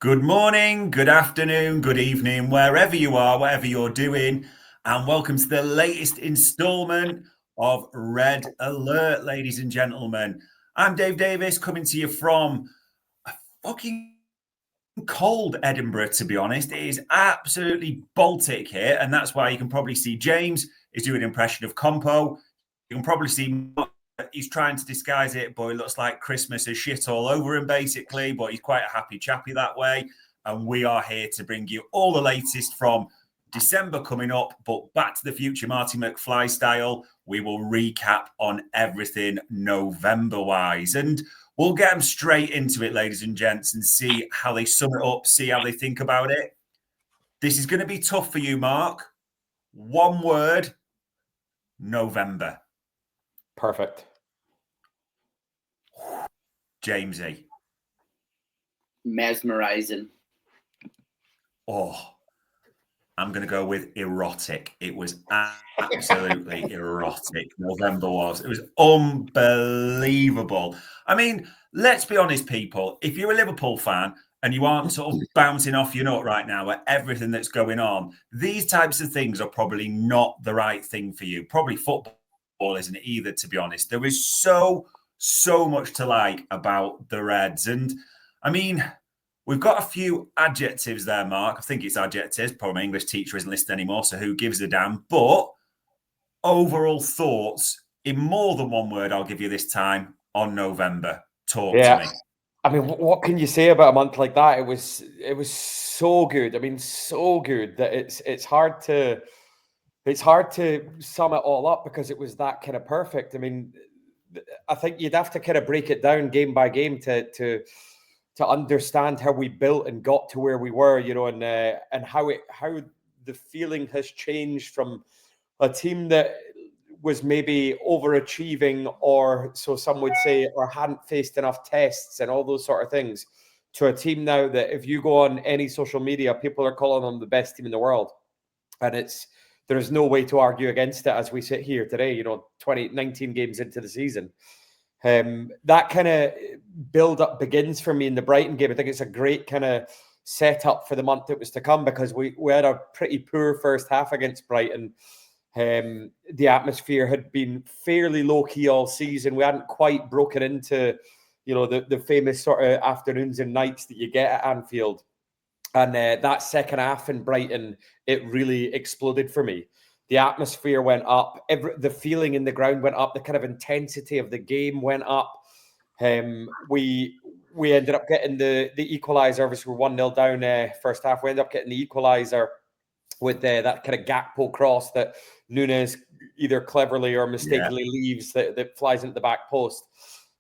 Good morning, good afternoon, good evening, wherever you are, whatever you're doing, and welcome to the latest installment of Red Alert, ladies and gentlemen. I'm Dave Davis, coming to you from a fucking cold Edinburgh, to be honest. It is absolutely Baltic here, and that's why you can probably see James is doing an impression of Compo. You can probably see he's trying to disguise it, but it looks like Christmas is shit all over him, basically. But he's quite a happy chappy that way. And we are here to bring you all the latest from December coming up. But Back to the Future, Marty McFly style, we will recap on everything November-wise. And we'll get them straight into it, ladies and gents, and see how they sum it up, see how they think about it. This is going to be tough for you, Mark. One word, November. Perfect. Jamesy. Mesmerizing. Oh, I'm going to go with erotic. It was absolutely erotic. November was. It was unbelievable. I mean, let's be honest, people. If you're a Liverpool fan and you aren't sort of bouncing off your nut right now at everything that's going on, these types of things are probably not the right thing for you. Probably football isn't either, to be honest. There is so much to like about the Reds. And I mean, we've got a few adjectives there, Mark. I think it's adjectives. Probably my English teacher isn't listening anymore, so who gives a damn? But overall thoughts in more than one word, I'll give you this time on November. Talk to me. I mean, what can you say about a month like that? It was so good. I mean, so good that it's hard to sum it all up because it was that kind of perfect. I mean, I think you'd have to kind of break it down game by game to understand how we built and got to where we were, you know, and how the feeling has changed from a team that was maybe overachieving, or so some would say, or hadn't faced enough tests and all those sort of things, to a team now that if you go on any social media, people are calling them the best team in the world. And there's no way to argue against it as we sit here today, you know, 19 games into the season. That kind of build-up begins for me in the Brighton game. I think it's a great kind of setup for the month that was to come, because we had a pretty poor first half against Brighton. The atmosphere had been fairly low-key all season. We hadn't quite broken into, you know, the famous sort of afternoons and nights that you get at Anfield. And that second half in Brighton, it really exploded for me. The atmosphere went up. The feeling in the ground went up. The kind of intensity of the game went up. We ended up getting the equaliser. Obviously, we're 1-0 down first half. We ended up getting the equaliser with that kind of Gakpo cross that Nunes either cleverly or mistakenly leaves that flies into the back post.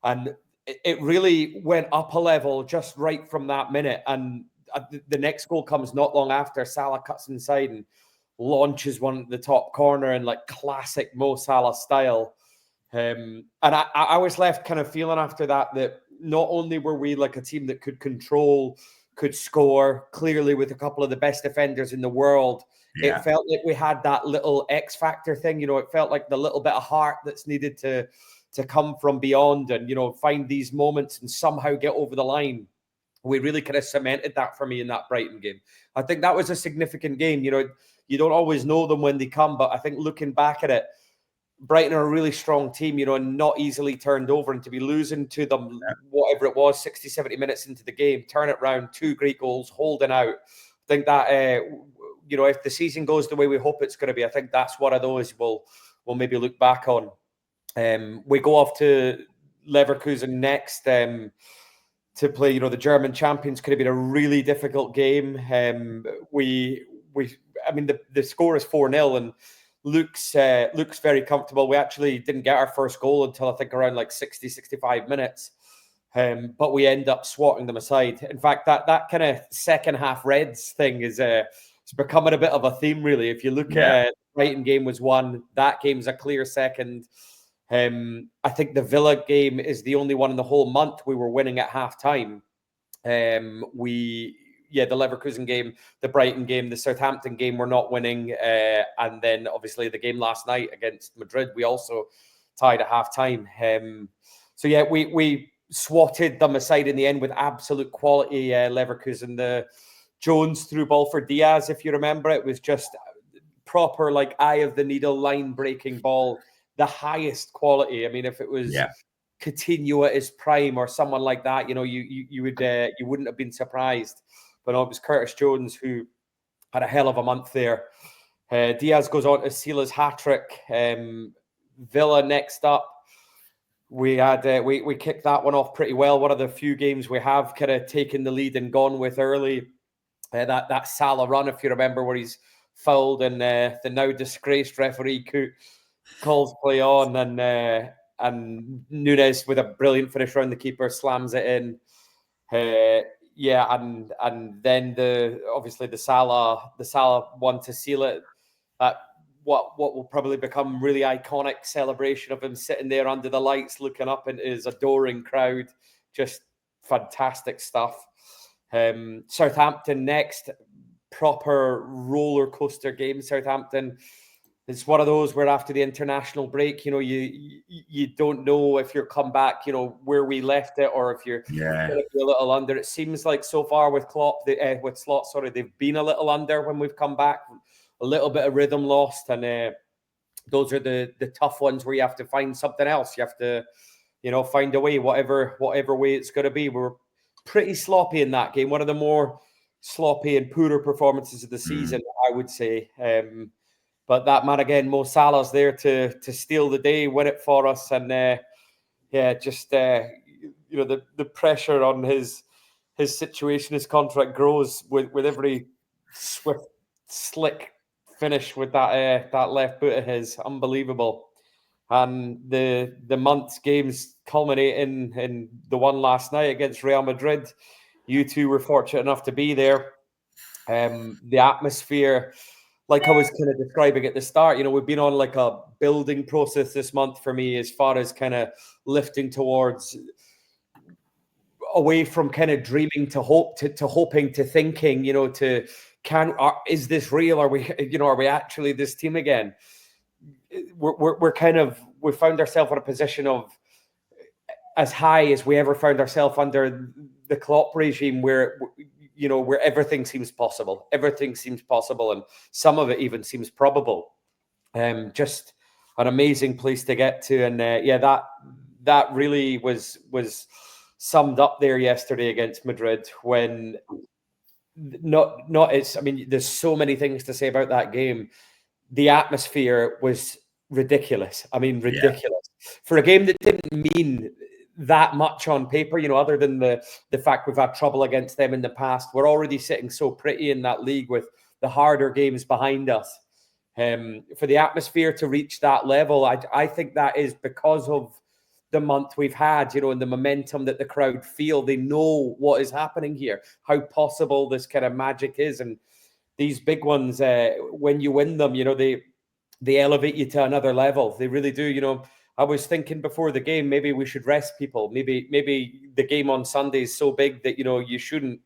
And it really went up a level just right from that minute. And the next goal comes not long after. Salah cuts inside and launches one at the top corner in like classic Mo Salah style. And I was left kind of feeling after that not only were we like a team that could control, could score, clearly with a couple of the best defenders in the world, it felt like we had that little X factor thing. You know, it felt like the little bit of heart that's needed to come from beyond and, you know, find these moments and somehow get over the line. We really kind of cemented that for me in that Brighton game. I think that was a significant game. You know, you don't always know them when they come, but I think looking back at it, Brighton are a really strong team, you know, and not easily turned over. And to be losing to them, whatever it was, 60, 70 minutes into the game, turn it around, 2 great goals, holding out. I think that, you know, if the season goes the way we hope it's going to be, I think that's one of those we'll maybe look back on. We go off to Leverkusen next to play, you know, the German champions. Could have been a really difficult game. I mean, the score is 4-0 and looks very comfortable. We actually didn't get our first goal until I think around like 60, 65 minutes. But we end up swatting them aside. In fact, that kind of second half Reds thing is it's becoming a bit of a theme, really. If you look at Brighton game was 1, that game's a clear second. I think the Villa game is the only one in the whole month we were winning at half time. The Leverkusen game, the Brighton game, the Southampton game, we're not winning. And then obviously the game last night against Madrid, we also tied at half time. So yeah, we swatted them aside in the end with absolute quality. Leverkusen, the Jones through ball for Diaz, if you remember, it was just proper like eye of the needle, line breaking ball, the highest quality. I mean, if it was Coutinho at his prime or someone like that, you wouldn't have been surprised. But no, it was Curtis Jones who had a hell of a month there. Diaz goes on to seal his hat-trick. Villa next up. We had we kicked that one off pretty well. One of the few games we have kind of taken the lead and gone with early. That Salah run, if you remember, where he's fouled and the now disgraced referee calls play on, and Nunes with a brilliant finish around the keeper slams it in. And then obviously the Salah one to seal it. What will probably become really iconic celebration of him sitting there under the lights, looking up into his adoring crowd. Just fantastic stuff. Southampton next, proper roller coaster game. Southampton, it's one of those where after the international break, you don't know if you're come back, where we left it, or if you're going to be a little under. It seems like so far with Slot, they've been a little under when we've come back. A little bit of rhythm lost, and those are the tough ones where you have to find something else. You have to, find a way, whatever way it's going to be. We're pretty sloppy in that game. One of the more sloppy and poorer performances of the season, I would say. But that man again, Mo Salah's there to steal the day, win it for us, and the pressure on his situation, his contract grows with every swift, slick finish with that left boot of his. Unbelievable. And the month's games culminating in the one last night against Real Madrid. You two were fortunate enough to be there. The atmosphere, like I was kind of describing at the start, we've been on like a building process this month for me, as far as kind of lifting towards away from kind of dreaming to hope to hoping to thinking, is this real? Are we actually this team again? We found ourselves in a position of as high as we ever found ourselves under the Klopp regime, where everything seems possible. Everything seems possible, and some of it even seems probable. Just an amazing place to get to, and that really was summed up there yesterday against Madrid. When there's so many things to say about that game. The atmosphere was ridiculous. I mean, ridiculous for a game that didn't mean that much on paper, other than the fact we've had trouble against them in the past. We're already sitting so pretty in that league with the harder games behind us. For the atmosphere to reach that level, I think that is because of the month we've had, and the momentum that the crowd feel. They know what is happening here, how possible this kind of magic is. And these big ones, when you win them, they elevate you to another level. They really do. I was thinking before the game, maybe we should rest people. Maybe the game on Sunday is so big that, you shouldn't.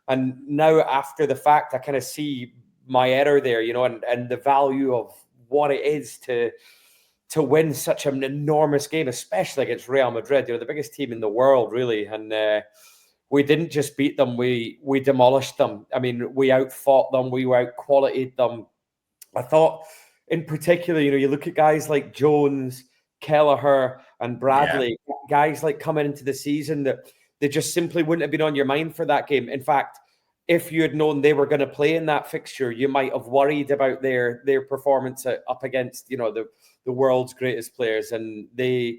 And now after the fact, I kind of see my error there, and the value of what it is to win such an enormous game, especially against Real Madrid, the biggest team in the world, really. And we didn't just beat them, we demolished them. I mean, we outfought them, we out-qualityed them. I thought, in particular, you look at guys like Jones, Kelleher, and Bradley, guys like coming into the season that they just simply wouldn't have been on your mind for that game. In fact, if you had known they were going to play in that fixture, you might have worried about their performance up against, the world's greatest players, and they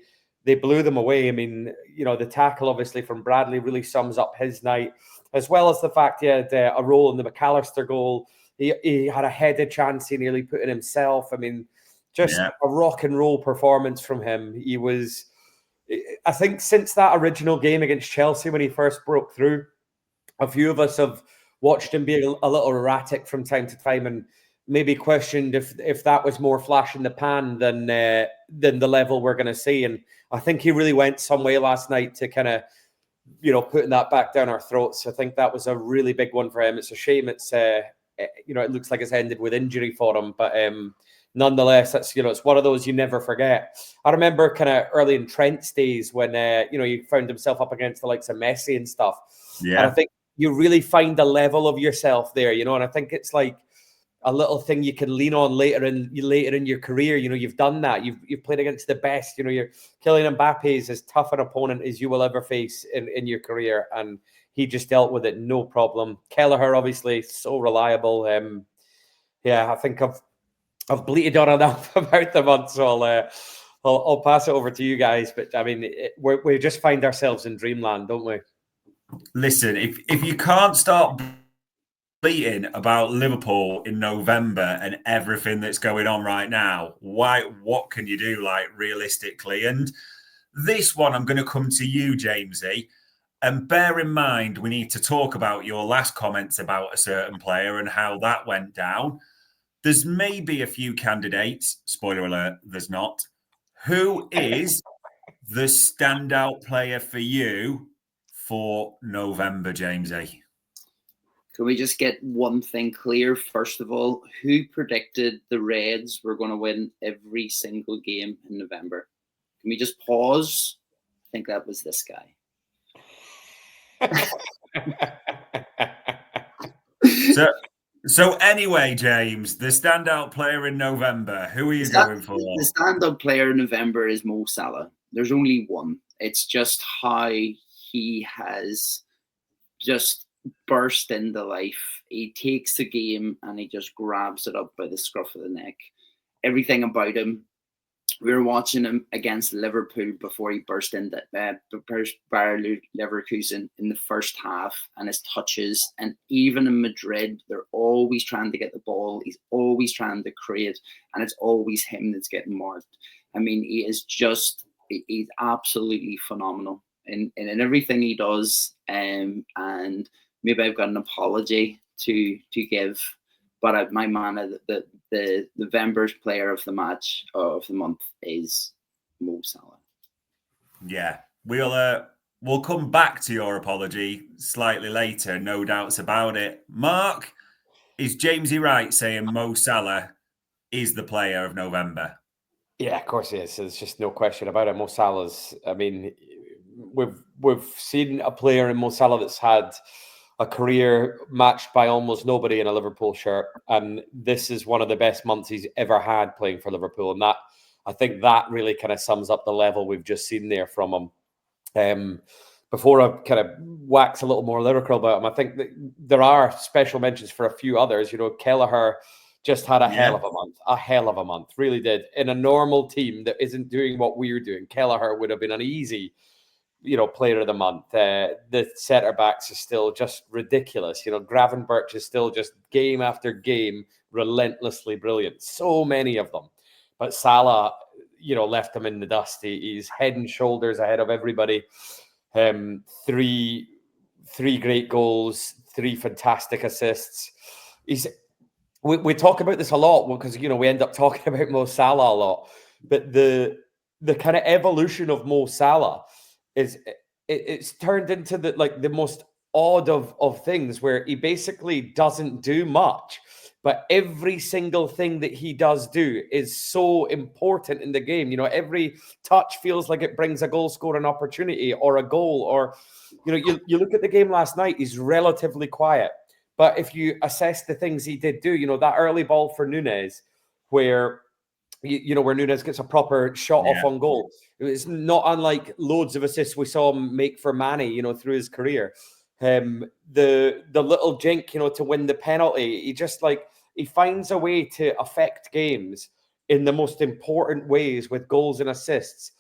blew them away. I mean, the tackle obviously from Bradley really sums up his night, as well as the fact he had a role in the McAllister goal. He had a headed chance he nearly put in himself. I mean, just a rock and roll performance from him. He was, I think, since that original game against Chelsea when he first broke through, a few of us have watched him be a little erratic from time to time, and maybe questioned if that was more flash in the pan than the level we're going to see. And I think he really went some way last night to kind of, putting that back down our throats. I think that was a really big one for him. It's a shame it looks like it's ended with injury for him, but nonetheless, that's, it's one of those you never forget. I remember kind of early in Trent's days when, he found himself up against the likes of Messi and stuff. Yeah. And I think you really find a level of yourself there, and I think it's like a little thing you can lean on later in your career. You've done that. You've played against the best. You're Kylian Mbappe is as tough an opponent as you will ever face in your career, and he just dealt with it no problem. Kelleher, obviously, so reliable. I think I've bleated on enough about the month, so I'll pass it over to you guys. But I mean, we just find ourselves in dreamland, don't we? Listen, if you can't start bleating about Liverpool in November and everything that's going on right now, what can you do, like, realistically? And this one, I'm going to come to you, Jamesy. And bear in mind, we need to talk about your last comments about a certain player and how that went down. There's maybe a few candidates. Spoiler alert, there's not. Who is the standout player for you for November, Jamesy? Can we just get one thing clear? First of all, who predicted the Reds were going to win every single game in November? Can we just pause? I think that was this guy. So anyway, James, the standout player in November, who are you going for? The standout player in November is Mo Salah. There's only one. It's just how he has just burst into life. He takes the game and he just grabs it up by the scruff of the neck. Everything about him. We were watching him against Liverpool before he burst into Bayer Leverkusen in the first half, and his touches, and even in Madrid, they're always trying to get the ball. He's always trying to create, and it's always him that's getting marked. I mean, he's absolutely phenomenal in everything he does. And maybe I've got an apology to give. But my man, the November's player of the match of the month is Mo Salah. Yeah, we'll come back to your apology slightly later, no doubts about it. Mark, is Jamesy right saying Mo Salah is the player of November? Yeah, of course he is. There's just no question about it. Mo Salah's. I mean, we've seen a player in Mo Salah that's had a career matched by almost nobody in a Liverpool shirt, and this is one of the best months he's ever had playing for Liverpool, and that, I think, that really kind of sums up the level we've just seen there from him. Before I kind of wax a little more lyrical about him, I think that there are special mentions for a few others. Kelleher just had a hell of a month, really did. In a normal team that isn't doing what we're doing, Kelleher would have been an easy player of the month. The centre backs is still just ridiculous. Gravenberch is still just game after game relentlessly brilliant. So many of them, but Salah, left him in the dust. He's head and shoulders ahead of everybody. Three great goals, 3 fantastic assists. We talk about this a lot because we end up talking about Mo Salah a lot, but the kind of evolution of Mo Salah is it's turned into the most odd of things, where he basically doesn't do much, but every single thing that he does do is so important in the game. Every touch feels like it brings a goal scoring opportunity or a goal, or you look at the game last night, he's relatively quiet, but if you assess the things he did do, that early ball for Nunes where where Nunes gets a proper shot off on goal. It's not unlike loads of assists we saw him make for Manny, through his career. The little jink, to win the penalty. He just he finds a way to affect games in the most important ways with goals and assists.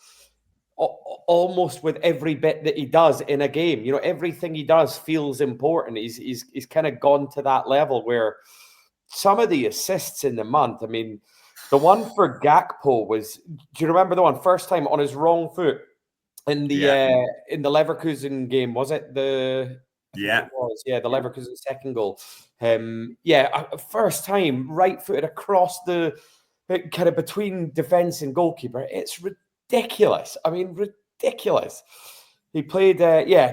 Almost with every bit that he does in a game, everything he does feels important. He's kind of gone to that level where some of the assists in the month, I mean, the one for Gakpo was, do you remember the one first time on his wrong foot in the Leverkusen game? Was it the Leverkusen second goal? First time right footed across the kind of between defense and goalkeeper. It's ridiculous. I mean, ridiculous. He played,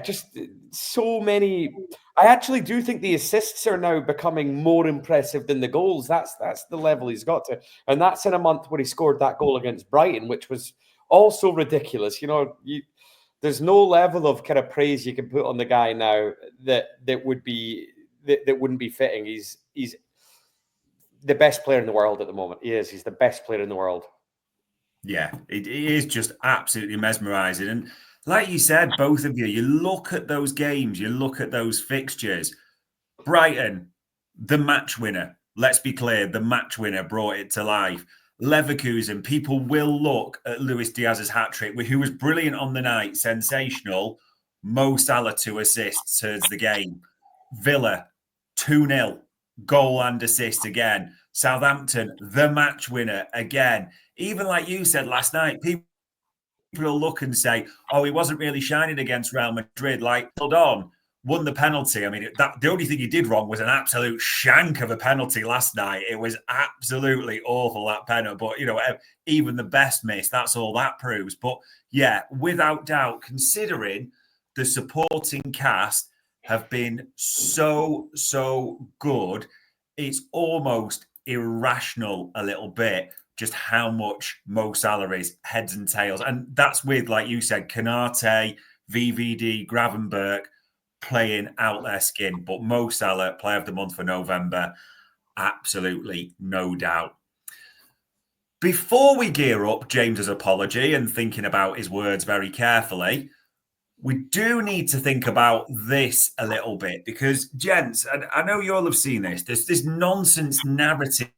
just so many. I actually do think the assists are now becoming more impressive than the goals. That's the level he's got to. And that's in a month where he scored that goal against Brighton, which was also ridiculous. There's no level of kind of praise you can put on the guy now that wouldn't be fitting. He's the best player in the world at the moment. He is. He's the best player in the world. Yeah, it is just absolutely mesmerising. And like you said, both of you look at those games, you look at those fixtures. Brighton, the match winner. Let's be clear, the match winner brought it to life. Leverkusen, people will look at Luis Diaz's hat-trick, who was brilliant on the night, sensational. Mo Salah 2 assists, turns the game. Villa, 2-0, goal and assist again. Southampton, the match winner again. Even like you said last night, people will look and say, oh, he wasn't really shining against Real Madrid. Like, hold on, won the penalty. I mean, the only thing he did wrong was an absolute shank of a penalty last night. It was absolutely awful, that penalty. But, even the best miss, that's all that proves. But, yeah, without doubt, considering the supporting cast have been so good, it's almost irrational a little bit just how much Mo Salah is heads and tails. And that's with, like you said, Kanate, VVD, Gravenberch playing out their skin. But Mo Salah, player of the month for November, absolutely no doubt. Before we gear up James's apology and thinking about his words very carefully, we do need to think about this a little bit because, gents, I know you all have seen this. There's this nonsense narrative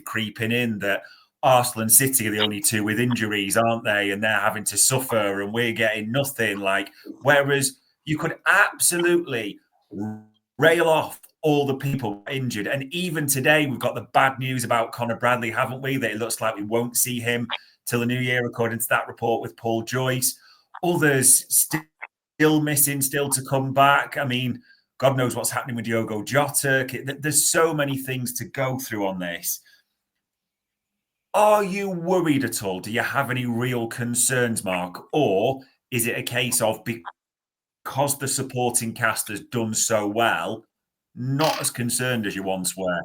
creeping in that Arsenal and City are the only two with injuries, aren't they? And they're having to suffer and we're getting nothing. Whereas you could absolutely rail off all the people injured. And even today, we've got the bad news about Conor Bradley, haven't we? That it looks like we won't see him till the new year, according to that report with Paul Joyce. Others still missing, still to come back. I mean, God knows what's happening with Diogo Jota. There's so many things to go through on this. Are you worried at all? Do you have any real concerns, Mark? Or is it a case of because the supporting cast has done so well, not as concerned as you once were?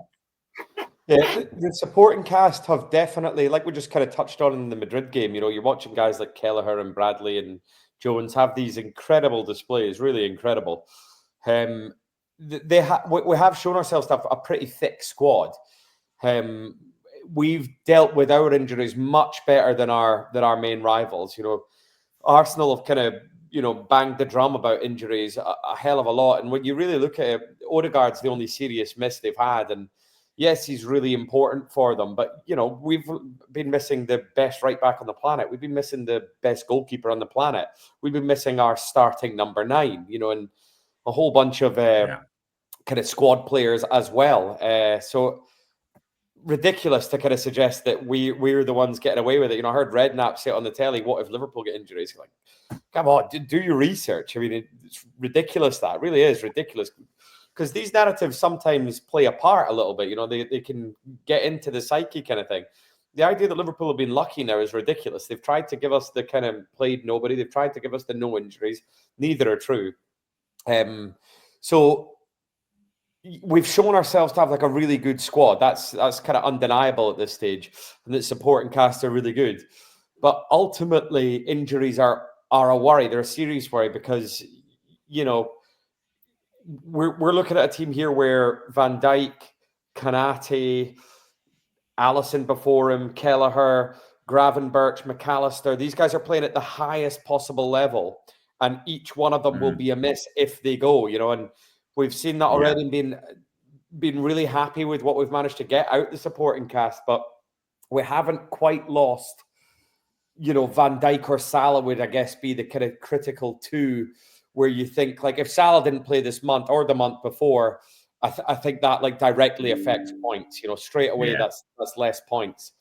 Yeah, the supporting cast have definitely, like we just kind of touched on in the Madrid game, you're watching guys like Kelleher and Bradley and Jones have these incredible displays, really incredible. We have shown ourselves to have a pretty thick squad. We've dealt with our injuries much better than our main rivals. Arsenal have kind of banged the drum about injuries a hell of a lot. And when you really look at it, Odegaard's the only serious miss they've had. And yes, he's really important for them. But, we've been missing the best right back on the planet. We've been missing the best goalkeeper on the planet. We've been missing our starting number 9, and a whole bunch of kind of squad players as well. So ridiculous to kind of suggest that we're the ones getting away with it. I heard Redknapp say it on the telly, what if Liverpool get injuries? Like, come on, do your research. I mean, it's ridiculous. That really is ridiculous. Because these narratives sometimes play a part a little bit. They can get into the psyche kind of thing. The idea that Liverpool have been lucky now is ridiculous. They've tried to give us the kind of played nobody. They've tried to give us the no injuries. Neither are true. So we've shown ourselves to have like a really good squad. That's kind of undeniable at this stage. And that supporting cast are really good. But ultimately, injuries are a worry. They're a serious worry because, we're looking at a team here where Van Dijk, Kanate, Alisson before him, Kelleher, Gravenberch, McAllister, these guys are playing at the highest possible level. And each one of them will be a miss if they go, and we've seen that already and been really happy with what we've managed to get out the supporting cast, but we haven't quite lost, Van Dijk or Salah would, I guess, be the kind of critical two where you think, like, if Salah didn't play this month or the month before, I think that like directly affects points. Straight away that's less points.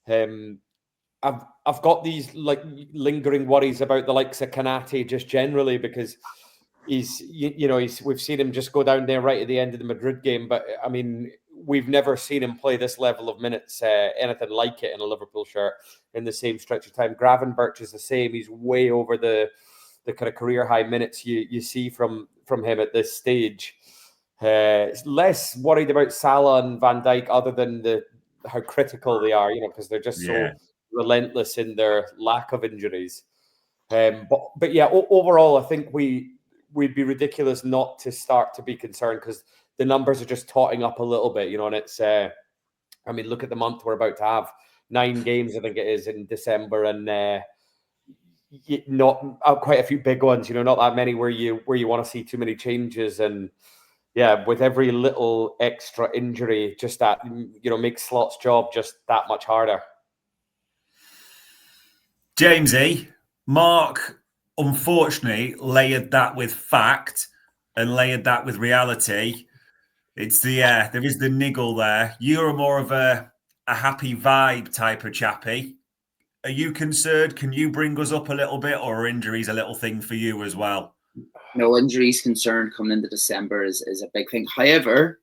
I've got these like lingering worries about the likes of Kanate just generally because we've seen him just go down there right at the end of the Madrid game, but I mean, we've never seen him play this level of minutes, anything like it in a Liverpool shirt in the same stretch of time. Gravenberch is the same. He's way over the the kind of career high minutes you see from him at this stage. Less worried about Salah and Van Dijk, other than how critical they are, because they're just so relentless in their lack of injuries. But yeah, overall, I think we'd be ridiculous not to start to be concerned, because the numbers are just totting up a little bit, and it's, I mean, look at the month we're about to have. 9 games, I think it is, in December, and not quite a few big ones, not that many where you want to see too many changes. And yeah, with every little extra injury, just that, makes Slot's job just that much harder. Jamesy, Mark unfortunately layered that with fact and layered that with reality. It's there is the niggle there. You're more of a happy vibe type of chappy. Are you concerned? Can you bring us up a little bit, or are injuries a little thing for you as well? No, injuries concern coming into December is a big thing. However,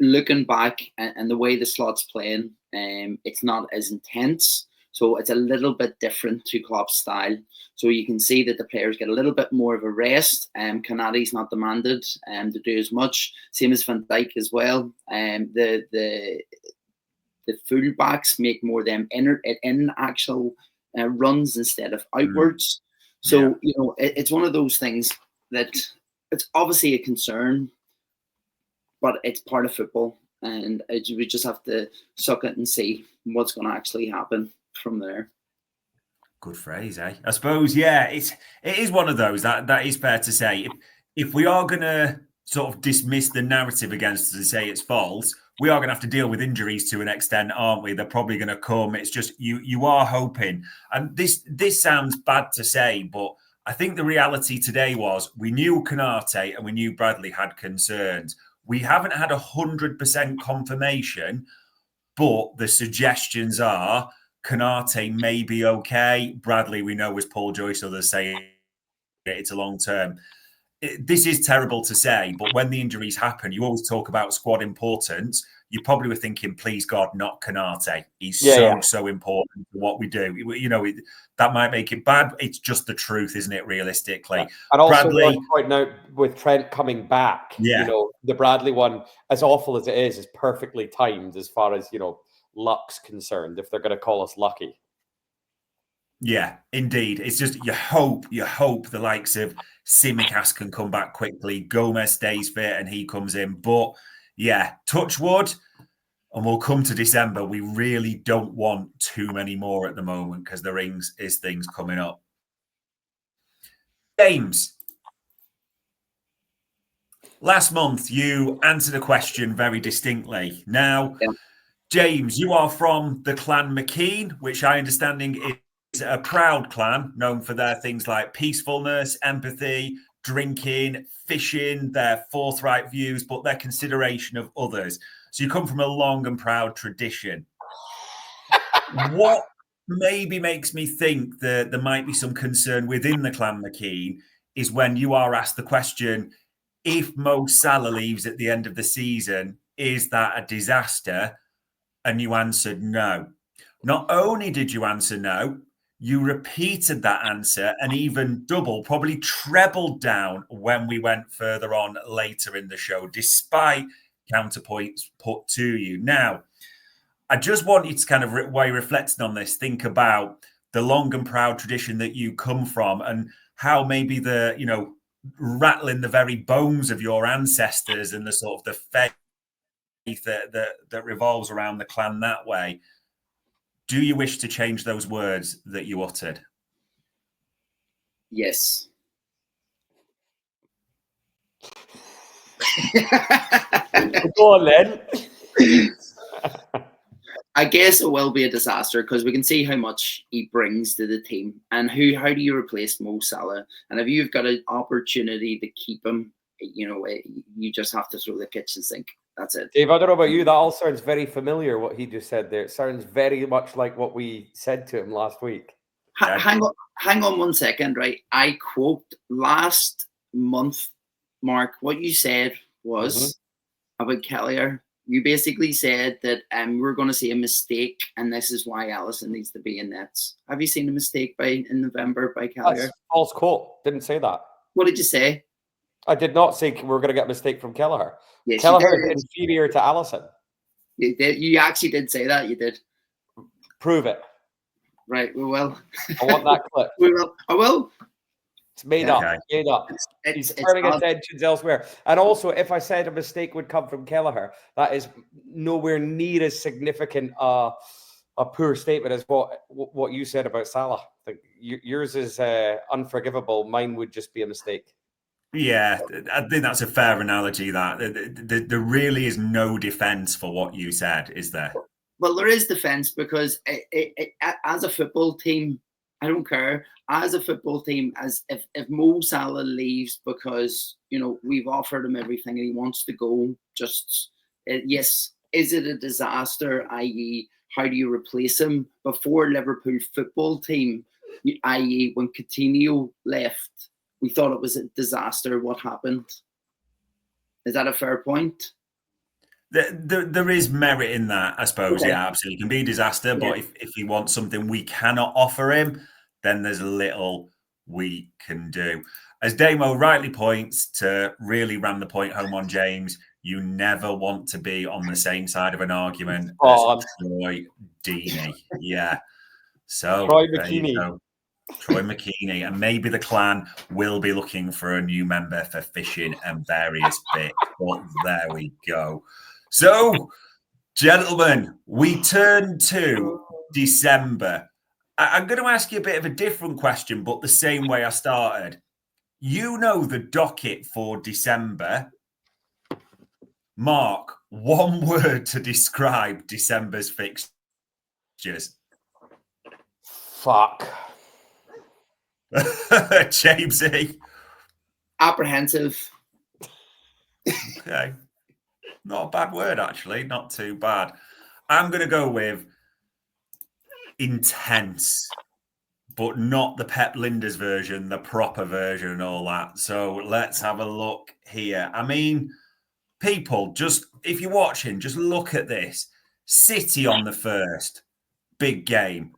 looking back and the way the Slot's playing, it's not as intense. So it's a little bit different to Klopp's style. So you can see that the players get a little bit more of a rest. Canary's not demanded to do as much. Same as Van Dijk as well. The fullbacks make more them in actual runs instead of outwards. So, it's one of those things that it's obviously a concern, but it's part of football. And we just have to suck it and see what's going to actually happen from there. Good phrase, eh? I suppose, it is one of those that is fair to say. If we are going to sort of dismiss the narrative against us and say it's false, we are going to have to deal with injuries to an extent, aren't we? They're probably going to come. It's just you are hoping. And this sounds bad to say, but I think the reality today was we knew Konate and we knew Bradley had concerns. We haven't had 100% confirmation, but the suggestions are Konate may be okay. Bradley, we know, as Paul Joyce others say, it's a long term. This is terrible to say, but when the injuries happen, you always talk about squad importance. You probably were thinking, please God, not Konate. He's so important for what we do. That might make it bad. It's just the truth, isn't it, realistically? Yeah. And also, Bradley, point out with Trent coming back, the Bradley one, as awful as it is perfectly timed as far as, luck's concerned, if they're going to call us lucky. Yeah, indeed. It's just you hope the likes of Tsimikas can come back quickly. Gomez stays fit and he comes in. But yeah, touch wood, and we'll come to December. We really don't want too many more at the moment because there is things coming up. James, last month you answered a question very distinctly. Now, James, you are from the clan McKean, which I understanding is a proud clan known for their things like peacefulness, empathy, drinking, fishing, their forthright views, but their consideration of others. So you come from a long and proud tradition. What maybe makes me think that there might be some concern within the clan McKean is when you are asked the question, if Mo Salah leaves at the end of the season, is that a disaster? And you answered no. Not only did you answer no, you repeated that answer and even probably trebled down when we went further on later in the show, despite counterpoints put to you. Now, I just want you to kind of, while you're reflecting on this, think about the long and proud tradition that you come from and how maybe rattling the very bones of your ancestors and the sort of the faith that revolves around the clan that way. Do you wish to change those words that you uttered? Yes. Go on then. I guess it will be a disaster because we can see how much he brings to the team. And how do you replace Mo Salah? And if you've got an opportunity to keep him, you just have to throw the kitchen sink. That's it. Dave, I don't know about you. That all sounds very familiar, what he just said there. It sounds very much like what we said to him last week. Hang on 1 second, right? I quote last month, Mark, what you said was about Kelleher You basically said that we're going to see a mistake, and this is why Alisson needs to be in nets. Have you seen a mistake in November by Gallagher? That's false quote. Didn't say that. What did you say? I did not say we're going to get a mistake from Kelleher. Yes, Kelleher is inferior to Alisson. You did. You actually did say that. You did. Prove it. Right. We will. I want that clip. We will. I will. It's made up. Made up. He's turning attentions elsewhere. And also, if I said a mistake would come from Kelleher, that is nowhere near as significant a poor statement as what you said about Salah. Yours is unforgivable. Mine would just be a mistake. Yeah, I think that's a fair analogy. That there really is no defense for what you said, is there? Well, there is defense because as a football team, I don't care. As a football team, as if Mo Salah leaves because we've offered him everything and he wants to go, yes, is it a disaster? I.e., how do you replace him? Before Liverpool football team, i.e., when Coutinho left, we thought it was a disaster. What happened? Is that a fair point? There is merit in that, I suppose. Okay. Yeah, absolutely. It can be a disaster, but if he wants something we cannot offer him, then there's little we can do. As Damo rightly points to really ram the point home on James, you never want to be on the same side of an argument as Troy Deeney. Yeah. So Troy McKinney. Troy McKinney, and maybe the clan will be looking for a new member for fishing and various bits. But there we go. So, gentlemen, we turn to December. I'm going to ask you a bit of a different question, but the same way I started. You know the docket for December. Mark, one word to describe December's fixtures. Fuck. Jamesy. Apprehensive. Okay. Not a bad word, actually. Not too bad. I'm going to go with intense, but not the Pep Linders version, the proper version and all that. So let's have a look here. I mean, people, just if you're watching, just look at this. City on the 1st, big game.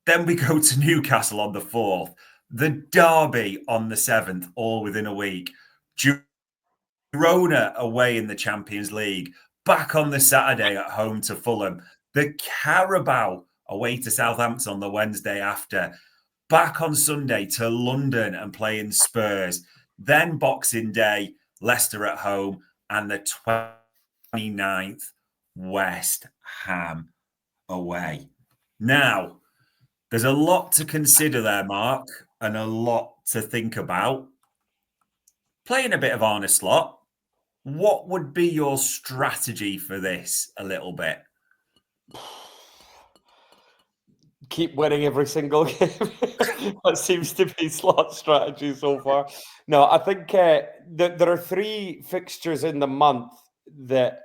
Then we go to Newcastle on the 4th. The Derby on the 7th, all within a week. Girona away in the Champions League. Back on the Saturday at home to Fulham. The Carabao away to Southampton on the Wednesday after. Back on Sunday to London and playing Spurs. Then Boxing Day, Leicester at home. And the 29th, West Ham away. Now, there's a lot to consider there, Mark, and a lot to think about. Playing a bit of Arne Slot, what would be your strategy for this a little bit? Keep winning every single game. That seems to be Slot's strategy so far. No, I think there are 3 fixtures in the month that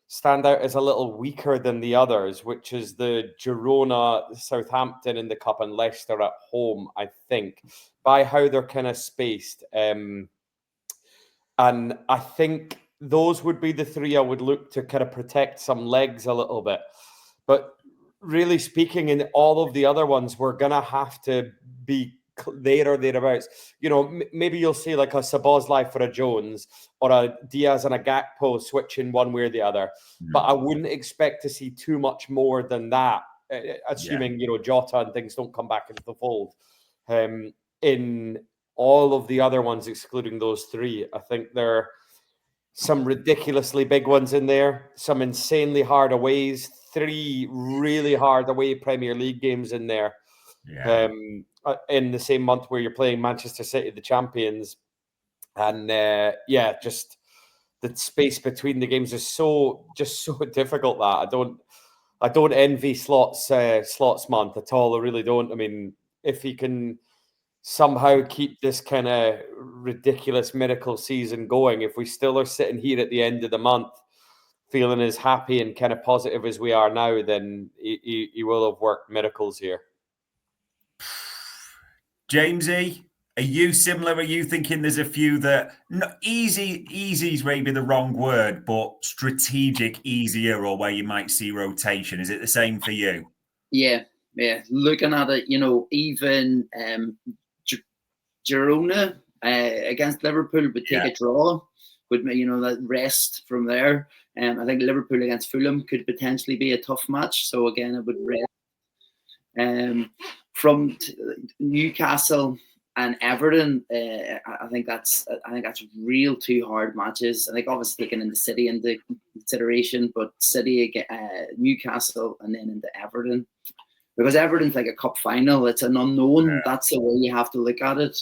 stand out as a little weaker than the others, which is the Girona, Southampton in the Cup, and Leicester at home, I think, by how they're kind of spaced. And I think those would be the 3 I would look to kind of protect some legs a little bit. But really speaking, in all of the other ones, we're going to have to be there or thereabouts. Maybe you'll see like a Szoboszlai for a Jones or a Diaz and a Gakpo switching one way or the other. But I wouldn't expect to see too much more than that, assuming, Jota and things don't come back into the fold. In all of the other ones, excluding those 3, I think there are some ridiculously big ones in there, some insanely hard aways, 3 really hard away Premier League games in there. Yeah. In the same month where you're playing Manchester City, the champions. And just the space between the games is so difficult that I don't envy Slot's month at all. I really don't. I mean, if he can somehow keep this kind of ridiculous miracle season going, if we still are sitting here at the end of the month feeling as happy and kind of positive as we are now, then he will have worked miracles here. Jamesy, Are you similar? Are you thinking there's a few that easy is maybe the wrong word, but strategic easier, or where you might see rotation? Is it the same for you? Yeah. Looking at it, even Girona against Liverpool would take a draw, would that rest from there. I think Liverpool against Fulham could potentially be a tough match. So again, it would rest. From Newcastle and Everton, I think that's real two hard matches. I think obviously taking into City into consideration, but City, Newcastle, and then into Everton. Because Everton's like a cup final. It's an unknown. Yeah. That's the way you have to look at it.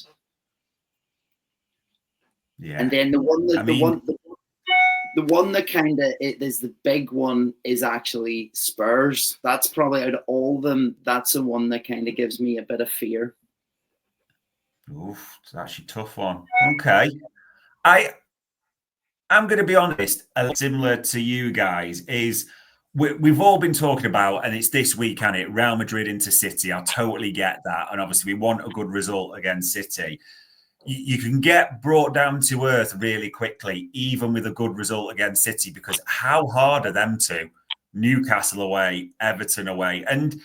Yeah. And then the one that kind of is the big one is actually Spurs. That's probably out of all of them, that's the one that kind of gives me a bit of fear. Oof, it's actually a tough one. Okay. I'm going to be honest, similar to you guys, is we've all been talking about, and it's this week, and it Real Madrid into City. I totally get that. And obviously we want a good result against City. You can get brought down to earth really quickly, even with a good result against City, because how hard are them two? Newcastle away, Everton away. And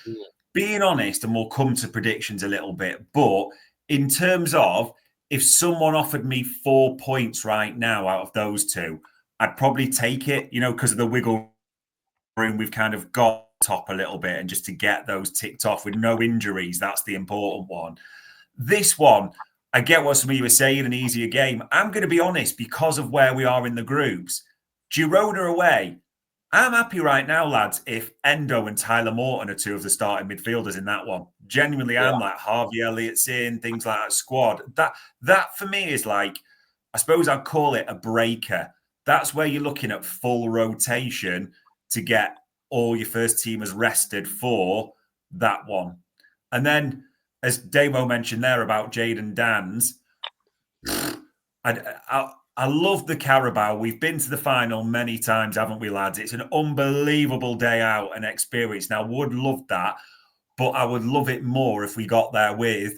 being honest, and we'll come to predictions a little bit, but in terms of, if someone offered me 4 points right now out of those two, I'd probably take it, because of the wiggle room we've kind of got top a little bit, and just to get those ticked off with no injuries, that's the important one. This one, I get what some of you were saying, an easier game. I'm going to be honest, because of where we are in the groups, Girona away, I'm happy right now, lads, if Endo and Tyler Morton are two of the starting midfielders in that one. Genuinely, I'm like Harvey Elliott's in, things like that squad. That for me is like, I suppose I'd call it a breaker. That's where you're looking at full rotation to get all your first teamers rested for that one. And then, as Damo mentioned there about Jayden Danns, I love the Carabao. We've been to the final many times, haven't we, lads? It's an unbelievable day out and experience. Now, I would love that, but I would love it more if we got there with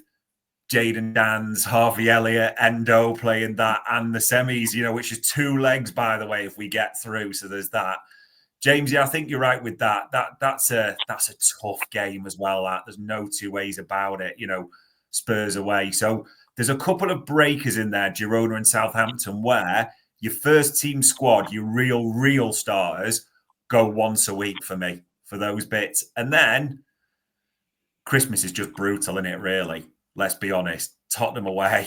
Jayden Danns, Harvey Elliott, Endo playing that, and the semis, which is 2 legs, by the way, if we get through. So there's that. Jamesy, I think you're right with that. That's a tough game as well. There's no two ways about it. Spurs away. So there's a couple of breakers in there, Girona and Southampton, where your first team squad, your real starters, go once a week for me for those bits. And then Christmas is just brutal, isn't it, really? Let's be honest. Tottenham away.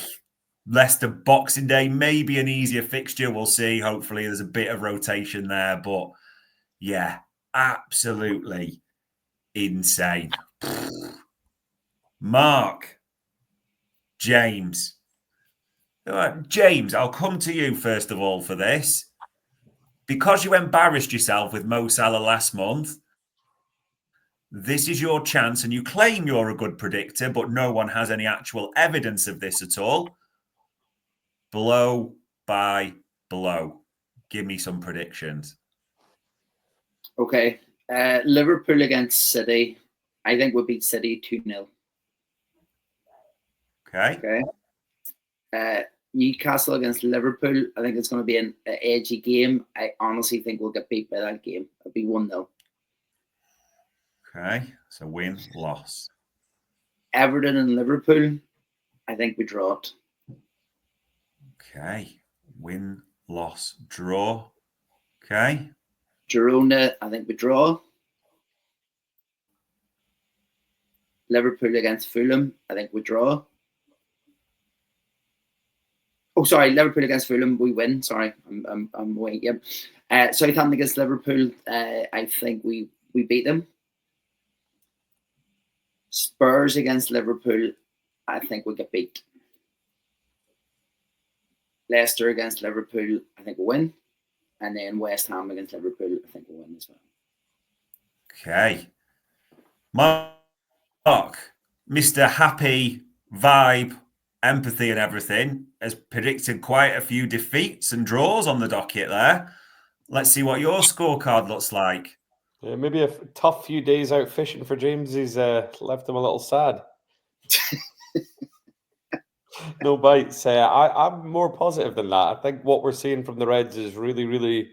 Leicester Boxing Day, maybe an easier fixture. We'll see. Hopefully there's a bit of rotation there. But yeah, absolutely insane. Mark. James. James, I'll come to you first of all for this. Because you embarrassed yourself with Mo Salah last month, this is your chance, and you claim you're a good predictor, but no one has any actual evidence of this at all. Blow by blow. Give me some predictions. Okay. Liverpool against City. I think we'll beat City 2-0. Okay. Newcastle against Liverpool. I think it's going to be an edgy game. I honestly think we'll get beat by that game. It'll be 1-0. Okay. So win, loss. Everton and Liverpool. I think we draw it. Okay. Win, loss, draw. Okay. Girona, I think we draw. Liverpool against Fulham, I think we draw. Oh, sorry, Liverpool against Fulham, we win. Sorry, I'm waiting. Yep. Southampton against Liverpool, I think we beat them. Spurs against Liverpool, I think we get beat. Leicester against Liverpool, I think we'll win. And then West Ham against Liverpool, I think we'll win as well. Okay. Mark, Mr. Happy Vibe, Empathy and everything, has predicted quite a few defeats and draws on the docket there. Let's see what your scorecard looks like. Yeah, maybe a tough few days out fishing for James. He's left him a little sad. No bites. I'm more positive than that. I think what we're seeing from the Reds is really, really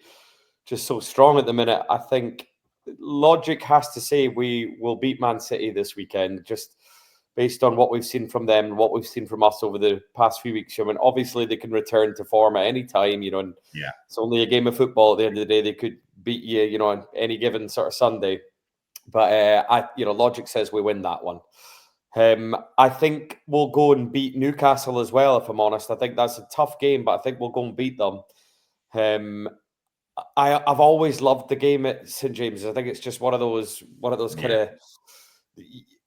just so strong at the minute. I think logic has to say we will beat Man City this weekend, just based on what we've seen from them and what we've seen from us over the past few weeks. I mean, obviously they can return to form at any time, and it's only a game of football at the end of the day. They could beat you, on any given sort of Sunday. But logic says we win that one. I think we'll go and beat Newcastle as well, if I'm honest. I think that's a tough game, but I think we'll go and beat them. I've always loved the game at St James's. I think it's just one of those kind of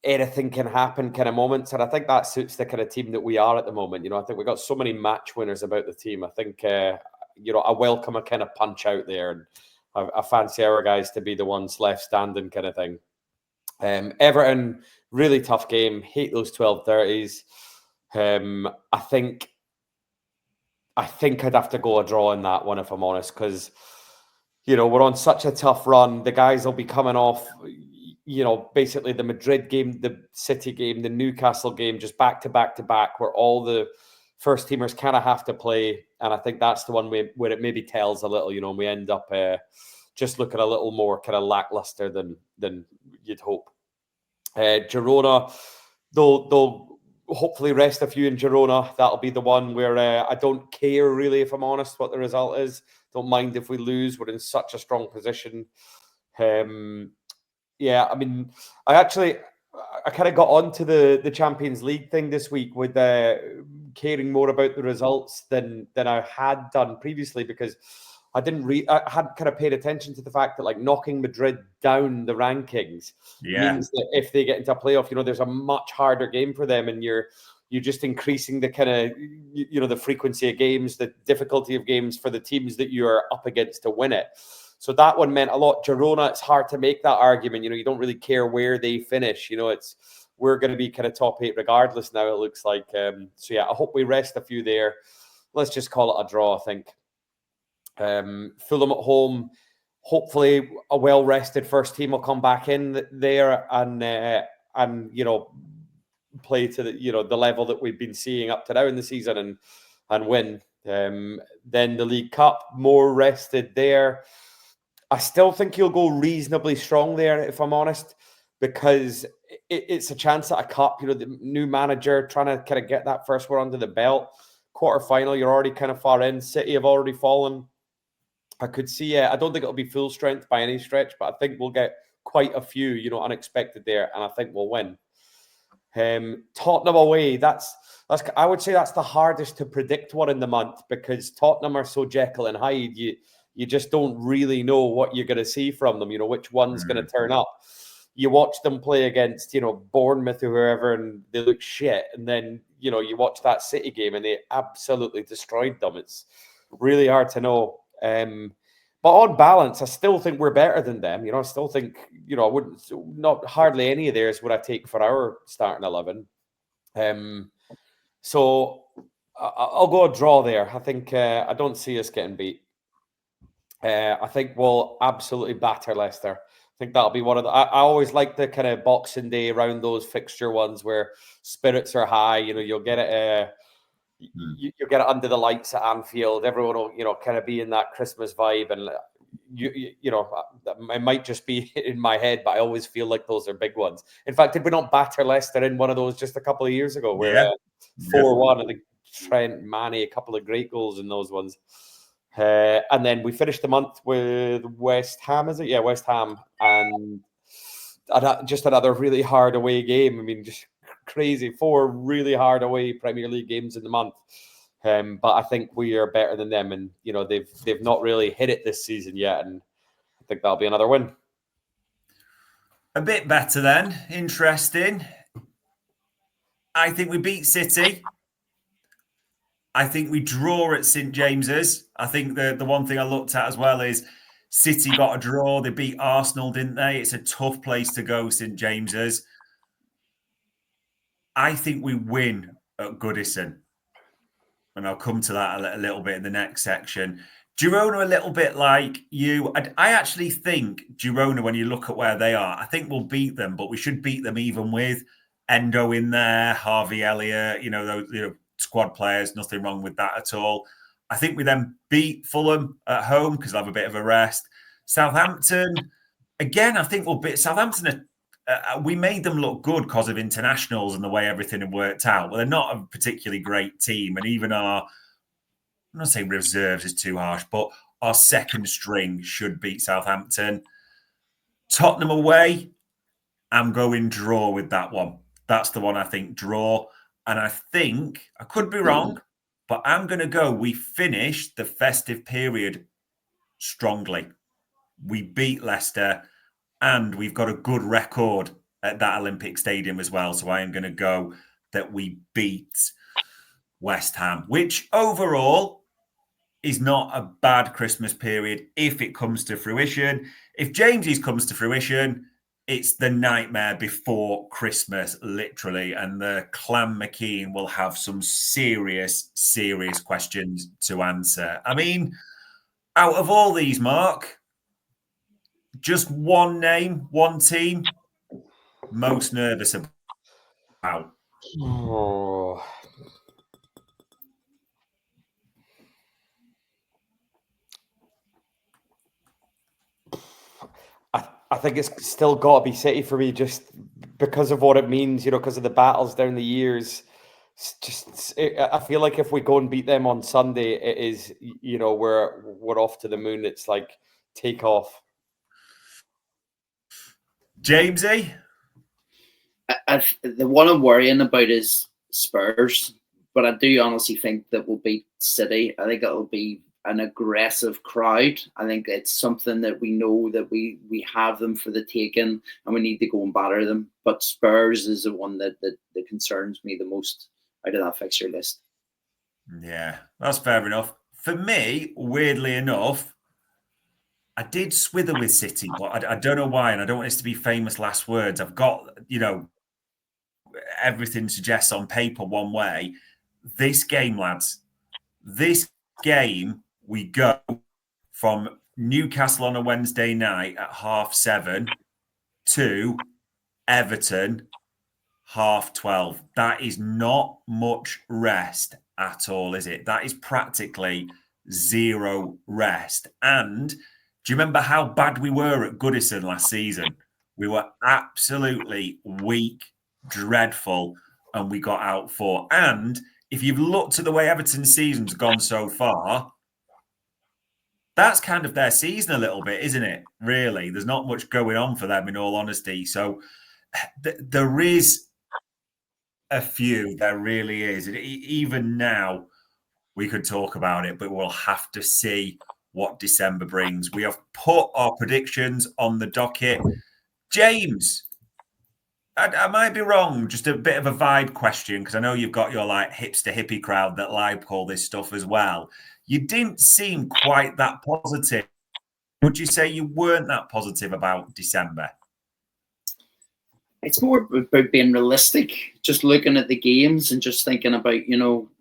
anything can happen kind of moments, and I think that suits the kind of team that we are at the moment. I think we've got so many match winners about the team. I think I welcome a kind of punch out there, and I fancy our guys to be the ones left standing kind of thing. Everton, really tough game. Hate those 12:30s. I think I'd have to go a draw in that one, if I'm honest, because we're on such a tough run. The guys will be coming off, basically the Madrid game, the City game, the Newcastle game, just back to back to back, where all the first teamers kind of have to play. And I think that's the one where it maybe tells a little, and we end up just looking a little more kind of lackluster than you'd hope. Girona, they'll hopefully rest a few in Girona. That'll be the one where I don't care really, if I'm honest, what the result is. Don't mind if we lose. We're in such a strong position. I mean, I kind of got onto the Champions League thing this week with caring more about the results than I had done previously, because I hadn't kind of paid attention to the fact that knocking Madrid down the rankings means that if they get into a playoff, there's a much harder game for them, and you're just increasing the kind of the frequency of games, the difficulty of games for the teams that you are up against to win it. So that one meant a lot. Girona, it's hard to make that argument. You don't really care where they finish. We're going to be kind of top 8 regardless now, it looks like. I hope we rest a few there. Let's just call it a draw, I think. Fulham at home, hopefully a well-rested first team will come back in there and play to the level that we've been seeing up to now in the season and win. Then the League Cup, more rested there. I still think he'll go reasonably strong there, if I'm honest, because it's a chance at a cup. The new manager trying to kind of get that first one under the belt. Quarter-final, you're already kind of far in. City have already fallen. I could see, I don't think it'll be full strength by any stretch, but I think we'll get quite a few, unexpected there, and I think we'll win. Tottenham away, I would say that's the hardest to predict one in the month, because Tottenham are so Jekyll and Hyde. You just don't really know what you're going to see from them, which one's going to turn up. You watch them play against, Bournemouth or whoever, and they look shit. And then, you watch that City game and they absolutely destroyed them. It's really hard to know. But on balance, I still think we're better than them. I still think, I wouldn't, not hardly any of theirs would I take for our starting 11. So I'll go a draw there. I think I don't see us getting beat. I think we'll absolutely batter Leicester. I think that'll be one of the. I always like the kind of Boxing Day around those fixture ones where spirits are high. You'll get it. You'll get it under the lights at Anfield. Everyone will, kind of be in that Christmas vibe, and it might just be in my head, but I always feel like those are big ones. In fact, did we not batter Leicester in one of those just a couple of years ago, where 4-1? I think Trent, Manny, a couple of great goals in those ones. And then we finished the month with West Ham, is it? Yeah, West Ham, and just another really hard away game. I mean, just crazy. 4 really hard away Premier League games in the month. But I think we are better than them, and they've not really hit it this season yet, and I think that'll be another win. A bit better then. Interesting. I think we beat City. I think we draw at St James's. I think the one thing I looked at as well is City got a draw. They beat Arsenal, didn't they? It's a tough place to go, St James's. I think we win at Goodison. And I'll come to that a little bit in the next section. Girona, a little bit like you. I actually think Girona, when you look at where they are, I think we'll beat them, but we should beat them even with Endo in there, Harvey Elliott, those squad players, nothing wrong with that at all. I think we then beat Fulham at home because they'll have a bit of a rest. Southampton, again, I think we'll beat Southampton. We made them look good because of internationals and the way everything had worked out. Well, they're not a particularly great team, and even I'm not saying reserves is too harsh, but our second string should beat Southampton. Tottenham away, I'm going draw with that one. That's the one I think, draw. And I think, I could be wrong, but I'm going to go, we finish the festive period strongly. We beat Leicester and we've got a good record at that Olympic Stadium as well. So I am going to go that we beat West Ham, which overall is not a bad Christmas period if it comes to fruition. If James's comes to fruition, it's the nightmare before Christmas, literally. And the Clan McKean will have some serious, serious questions to answer. I mean, out of all these, Mark, just one name, one team, most nervous about. Oh. I think it's still got to be City for me, just because of what it means, because of the battles down the years. I feel like if we go and beat them on Sunday, it is, we're off to the moon. It's like take off. Jamesy? The one I'm worrying about is Spurs, but I do honestly think that we'll beat City. I think it'll be an aggressive crowd. I think it's something that we know that we have them for the taking and we need to go and batter them. But Spurs is the one that concerns me the most out of that fixture list. Yeah, that's fair enough. For me, weirdly enough, I did swither with City, but I don't know why, and I don't want this to be famous last words. I've got, everything suggests on paper one way. This game, lads, this game, we go from Newcastle on a Wednesday night at 7:30 to Everton 12:30. That is not much rest at all, is it? That is practically zero rest. And do you remember how bad we were at Goodison last season? We were absolutely weak, dreadful, and we got out for. And if you've looked at the way Everton's season's gone so far, that's kind of their season a little bit, isn't it? Really, there's not much going on for them, in all honesty. So there is a few, there really is. Even now, we could talk about it, but we'll have to see what December brings. We have put our predictions on the docket. James, I might be wrong, just a bit of a vibe question, because I know you've got your hipster hippie crowd that like all this stuff as well. You didn't seem quite that positive. Would you say you weren't that positive about December? It's more about being realistic, just looking at the games and just thinking about,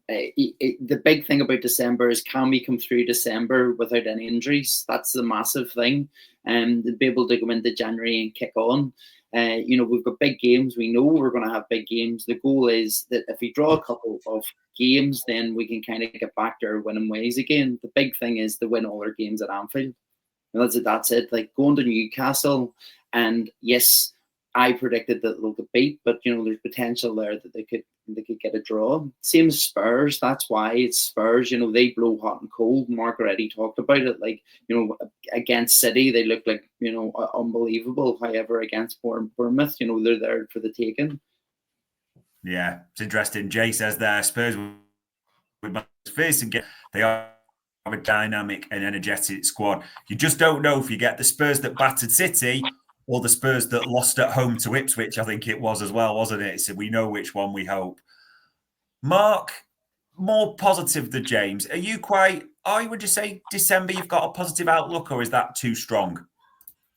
the big thing about December is, can we come through December without any injuries? That's the massive thing. And to be able to go into January and kick on. We've got big games. We know we're going to have big games. The goal is that if we draw a couple of games, then we can kind of get back to our winning ways again. The big thing is to win all our games at Anfield. And that's it. Like going to Newcastle, and yes, I predicted that they'll get beat, but there's potential there that they could get a draw. Same as Spurs. That's why it's Spurs. They blow hot and cold. Mark already talked about it. Against City, they look like unbelievable. However, against Bournemouth, they're there for the taking. Yeah, it's interesting. Jay says there, Spurs with facing game, they are a dynamic and energetic squad. You just don't know if you get the Spurs that battered City or the Spurs that lost at home to Ipswich, I think it was as well, wasn't it? So we know which one we hope. Mark, more positive than James. Would you say December you've got a positive outlook, or is that too strong?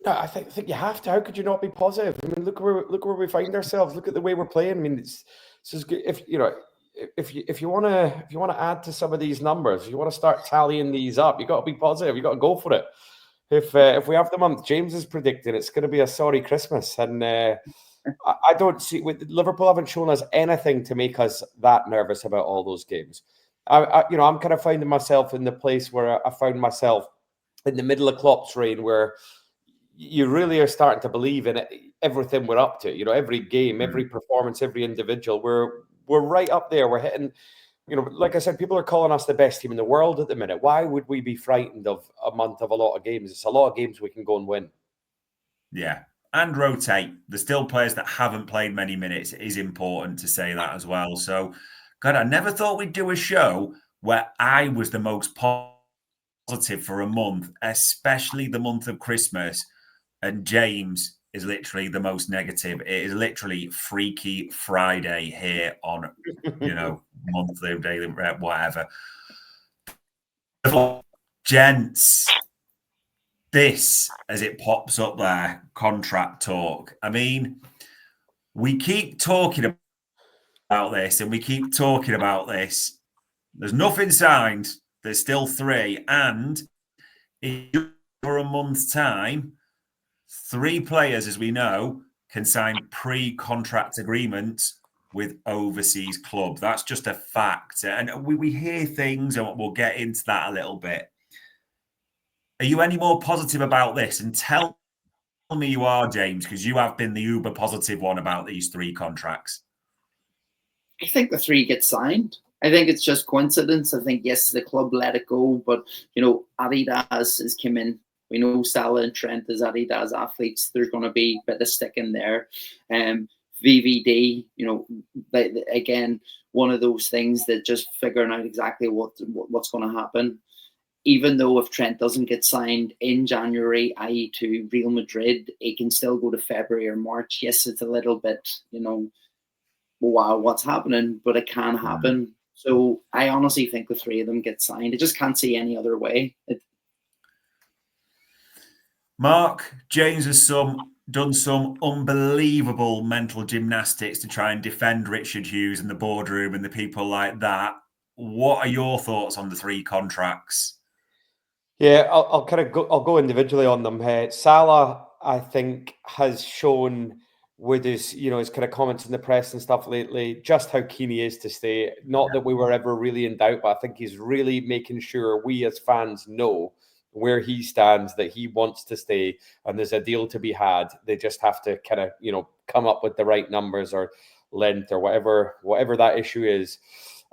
No, I think you have to. How could you not be positive? I mean, look where we find ourselves. Look at the way we're playing. I mean, it's just good. If you want to add to some of these numbers, if you want to start tallying these up, you got to be positive. You got to go for it. If we have the month James is predicting, it's going to be a sorry Christmas, and I don't see Liverpool haven't shown us anything to make us that nervous about all those games. I'm kind of finding myself in the place where I found myself in the middle of Klopp's reign, where you really are starting to believe in everything we're up to. Every game, every performance, every individual, we're right up there. We're hitting. Like I said, people are calling us the best team in the world at the minute. Why would we be frightened of a month of a lot of games? It's a lot of games we can go and win. Yeah. And rotate. There's still players that haven't played many minutes. It is important to say that as well. So, God, I never thought we'd do a show where I was the most positive for a month, especially the month of Christmas. And James is literally the most negative. It is literally Freaky Friday here on, monthly, daily, whatever. Gents, this, as it pops up there, contract talk. I mean, we keep talking about this and we keep talking about this. There's nothing signed. There's still 3. And in for a month's time, 3 players, as we know, can sign pre-contract agreements with overseas clubs. That's just a fact. And we hear things, and we'll get into that a little bit. Are you any more positive about this? And tell me you are, James, because you have been the uber positive one about these 3 contracts. I think the 3 get signed. I think it's just coincidence. I think, yes, the club let it go, but, Adidas has come in. We know Salah and Trent as Adidas athletes. There's going to be a bit of stick in there. VVD, again, one of those things that just figuring out exactly what's going to happen. Even though if Trent doesn't get signed in January, i.e. to Real Madrid, it can still go to February or March. Yes, it's a little bit, wow, what's happening? But it can happen. So I honestly think the 3 of them get signed. I just can't see any other way. Mark, James has done some unbelievable mental gymnastics to try and defend Richard Hughes in the boardroom and the people like that. What are your thoughts on the 3 contracts? Yeah, I'll go individually on them. Salah, I think, has shown with his kind of comments in the press and stuff lately, just how keen he is to stay. Not that we were ever really in doubt, but I think he's really making sure we as fans know where he stands, that he wants to stay, and there's a deal to be had. They just have to kind of, come up with the right numbers or length or whatever that issue is.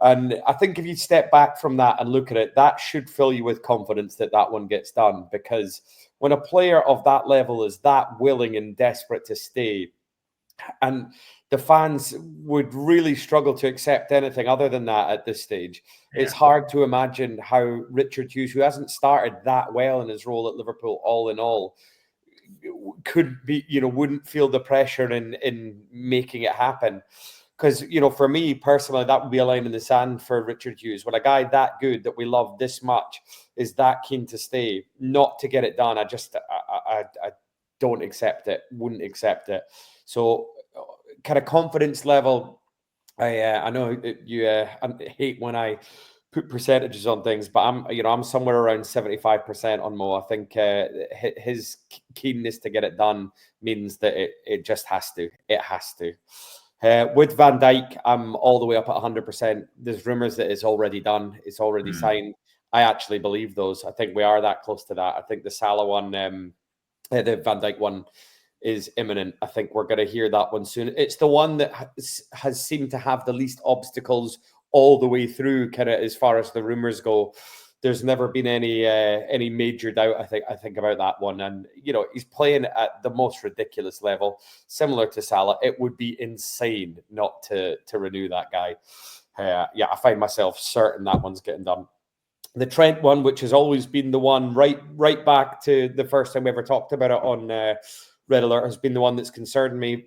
And I think if you step back from that and look at it, that should fill you with confidence that one gets done. Because when a player of that level is that willing and desperate to stay, and the fans would really struggle to accept anything other than that at this stage. Yeah. It's hard to imagine how Richard Hughes, who hasn't started that well in his role at Liverpool, all in all, could be, wouldn't feel the pressure in making it happen. Because, for me personally, that would be a line in the sand for Richard Hughes. When a guy that good, that we love this much, is that keen to stay, not to get it done, I don't accept it, wouldn't accept it. So, kind of confidence level, I know you hate when I put percentages on things, but I'm somewhere around 75% on Mo. I think his keenness to get it done means that it just has to. It has to. With Van Dijk, I'm all the way up at 100%. There's rumours that it's already done. It's already signed. I actually believe those. I think we are that close to that. I think the Salah one, the Van Dijk one, is imminent. I think we're going to hear that one soon. It's the one that has seemed to have the least obstacles all the way through, kind of as far as the rumors go. There's never been any major doubt, I think about that one. And, he's playing at the most ridiculous level, similar to Salah. It would be insane not to renew that guy. I find myself certain that one's getting done. The Trent one, which has always been the one right back to the first time we ever talked about it on Red Alert, has been the one that's concerned me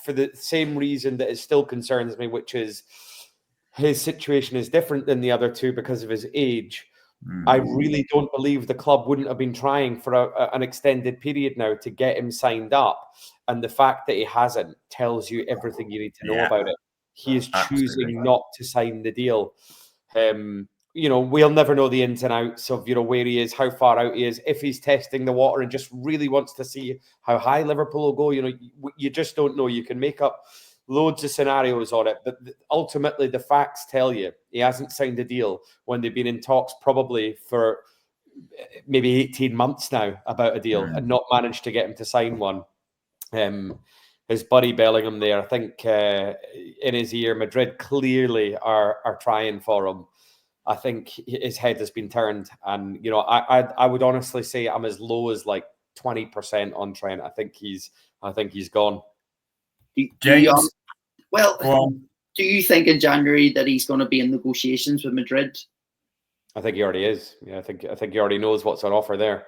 for the same reason that it still concerns me, which is his situation is different than the other 2 because of his age. I really don't believe the club wouldn't have been trying for an extended period now to get him signed up. And the fact that he hasn't tells you everything you need to know about it. He is choosing not to sign the deal. we'll never know the ins and outs of, where he is, how far out he is, if he's testing the water and just really wants to see how high Liverpool will go. You just don't know. You can make up loads of scenarios on it, but ultimately the facts tell you he hasn't signed a deal when they've been in talks probably for maybe 18 months now about a deal and not managed to get him to sign one. His buddy Bellingham there, I think in his ear, Madrid clearly are trying for him. I think his head has been turned, and I would honestly say I'm as low as like 20% on Trent. I think he's gone. James, do you think in January that he's going to be in negotiations with Madrid? I think he already is. Yeah, I think he already knows what's on offer there.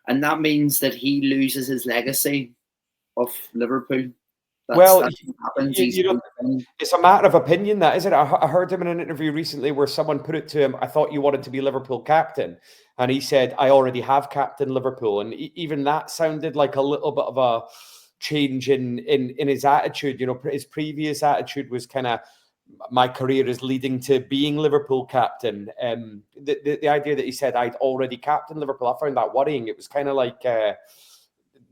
And that means that he loses his legacy of Liverpool. That's what happens. It's a matter of opinion, that isn't it? I heard him in an interview recently where someone put it to him, I thought you wanted to be Liverpool captain. And he said, I already have captain Liverpool. And even that sounded like a little bit of a change in his attitude. His previous attitude was kind of, my career is leading to being Liverpool captain. The idea that he said I'd already captained Liverpool, I found that worrying. It was kind of like